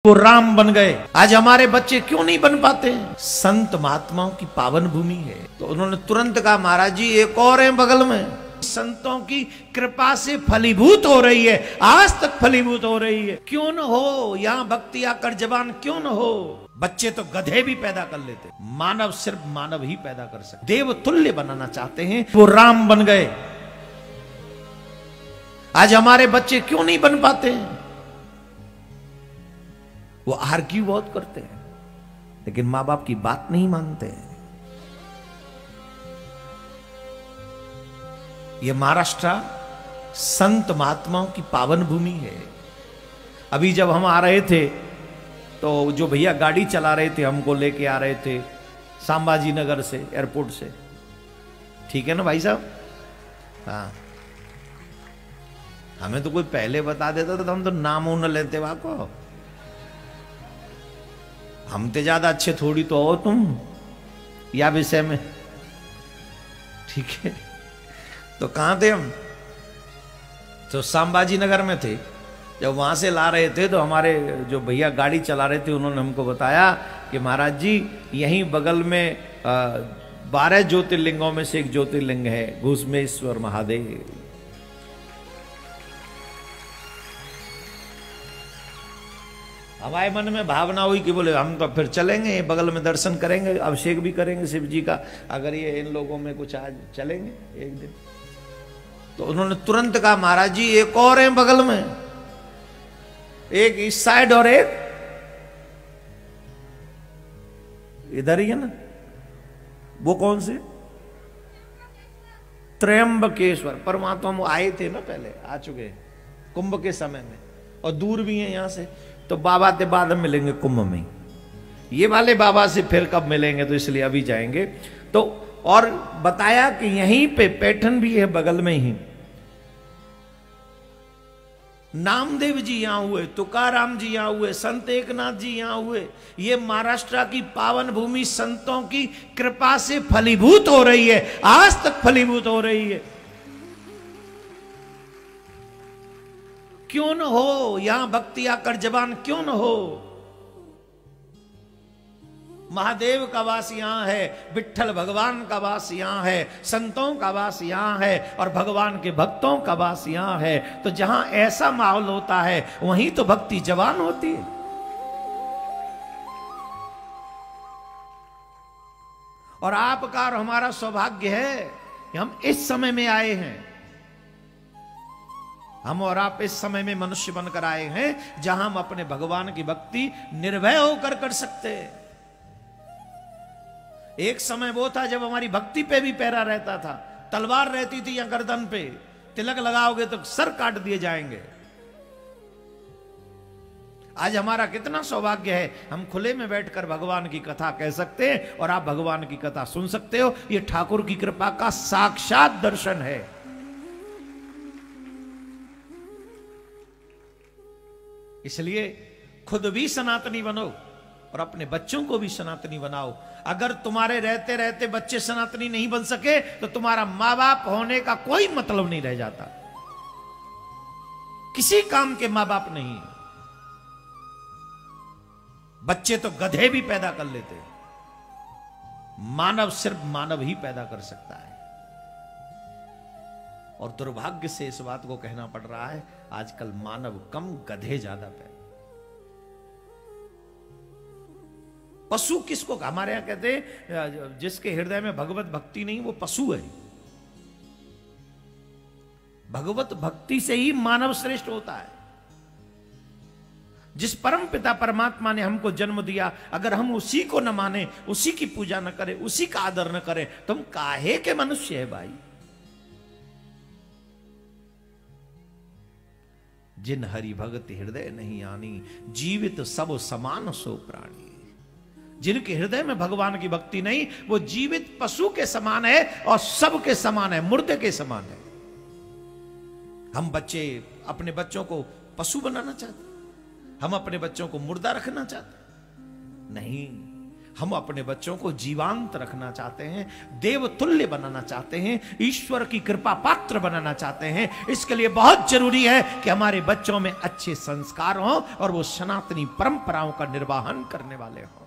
वो राम बन गए। आज हमारे बच्चे क्यों नहीं बन पाते? संत महात्माओं की पावन भूमि है। तो उन्होंने तुरंत कहा, महाराज जी एक और है बगल में, संतों की कृपा से फलीभूत हो रही है, आज तक फलीभूत हो रही है, क्यों न हो यहाँ भक्ति आकर जवान क्यों न हो। बच्चे तो गधे भी पैदा कर लेते, मानव सिर्फ मानव ही पैदा कर सकते। देव तुल्य बनाना चाहते हैं, वो राम बन गए। आज हमारे बच्चे क्यों नहीं बन पाते? वो आर्ग्यू बहुत करते हैं, लेकिन मां बाप की बात नहीं मानते हैं। ये महाराष्ट्र संत महात्माओं की पावन भूमि है। अभी जब हम आ रहे थे तो जो भैया गाड़ी चला रहे थे, हमको लेके आ रहे थे संभाजी नगर से, एयरपोर्ट से, ठीक है ना भाई साहब? हाँ, हमें तो कोई पहले बता देता तो हम तो नाम न लेते वहां को। हम तो ज्यादा अच्छे थोड़ी तो हो तुम या विषय में, ठीक है? तो कहां थे हम? तो संभाजी नगर में थे। जब वहां से ला रहे थे तो हमारे जो भैया गाड़ी चला रहे थे उन्होंने हमको बताया कि महाराज जी यहीं बगल में 12 ज्योतिर्लिंगों में से एक ज्योतिर्लिंग है घुसमेश्वर महादेव। हमारे मन में भावना हुई कि बोले हम तो फिर चलेंगे, बगल में दर्शन करेंगे, अभिषेक भी करेंगे शिव जी का, अगर ये इन लोगों में कुछ आज चलेंगे एक दिन। तो उन्होंने तुरंत कहा, महाराज जी एक और है बगल में, एक इस साइड और एक इधर ही है ना। वो कौन से? त्र्यंबकेश्वर। परमात्मा आए थे ना, पहले आ चुके कुंभ के समय में, और दूर भी है यहां से। तो बाबा ते बाद में मिलेंगे कुंभ में, ये वाले बाबा से फिर कब मिलेंगे, तो इसलिए अभी जाएंगे। तो और बताया कि यहीं पे पैठन भी है बगल में ही। नामदेव जी यहां हुए, तुकाराम जी यहां हुए, संत एकनाथ जी यहां हुए। ये महाराष्ट्र की पावन भूमि संतों की कृपा से फलीभूत हो रही है, आज तक फलीभूत हो रही है। क्यों न हो यहां भक्ति आकर जवान क्यों न हो। महादेव का वास यहां है, विठ्ठल भगवान का वास यहां है, संतों का वास यहां है, और भगवान के भक्तों का वास यहां है। तो जहां ऐसा माहौल होता है वहीं तो भक्ति जवान होती है। और आपका और हमारा सौभाग्य है कि हम इस समय में आए हैं। हम और आप इस समय में मनुष्य बनकर आए हैं जहां हम अपने भगवान की भक्ति निर्भय होकर कर सकते हैं। एक समय वो था जब हमारी भक्ति पे भी पैरा रहता था, तलवार रहती थी या गर्दन पे, तिलक लगाओगे तो सर काट दिए जाएंगे। आज हमारा कितना सौभाग्य है, हम खुले में बैठकर भगवान की कथा कह सकते हैं और आप भगवान की कथा सुन सकते हो। ये ठाकुर की कृपा का साक्षात दर्शन है। इसलिए खुद भी सनातनी बनो और अपने बच्चों को भी सनातनी बनाओ। अगर तुम्हारे रहते रहते बच्चे सनातनी नहीं बन सके तो तुम्हारा मां बाप होने का कोई मतलब नहीं रह जाता। किसी काम के मां बाप नहीं। बच्चे तो गधे भी पैदा कर लेते, मानव सिर्फ मानव ही पैदा कर सकता है। और दुर्भाग्य से इस बात को कहना पड़ रहा है, आजकल मानव कम गधे ज्यादा पैदा। पशु किसको हमारे यहां कहते हैं? जिसके हृदय में भगवत भक्ति नहीं वो पशु है। भगवत भक्ति से ही मानव श्रेष्ठ होता है। जिस परम पिता परमात्मा ने हमको जन्म दिया, अगर हम उसी को न माने, उसी की पूजा न करें, उसी का आदर न करें, तो हम काहे के मनुष्य है भाई? जिन हरि भगत हृदय नहीं आनी, जीवित सब समान सो प्राणी। जिनके हृदय में भगवान की भक्ति नहीं, वो जीवित पशु के समान है और सब के समान है, मुर्दे के समान है। हम बच्चे अपने बच्चों को पशु बनाना चाहते, हम अपने बच्चों को मुर्दा रखना चाहते नहीं। हम अपने बच्चों को जीवांत रखना चाहते हैं, देवतुल्य बनाना चाहते हैं, ईश्वर की कृपा पात्र बनाना चाहते हैं। इसके लिए बहुत जरूरी है कि हमारे बच्चों में अच्छे संस्कार हों और वो सनातनी परंपराओं का निर्वाहन करने वाले हों।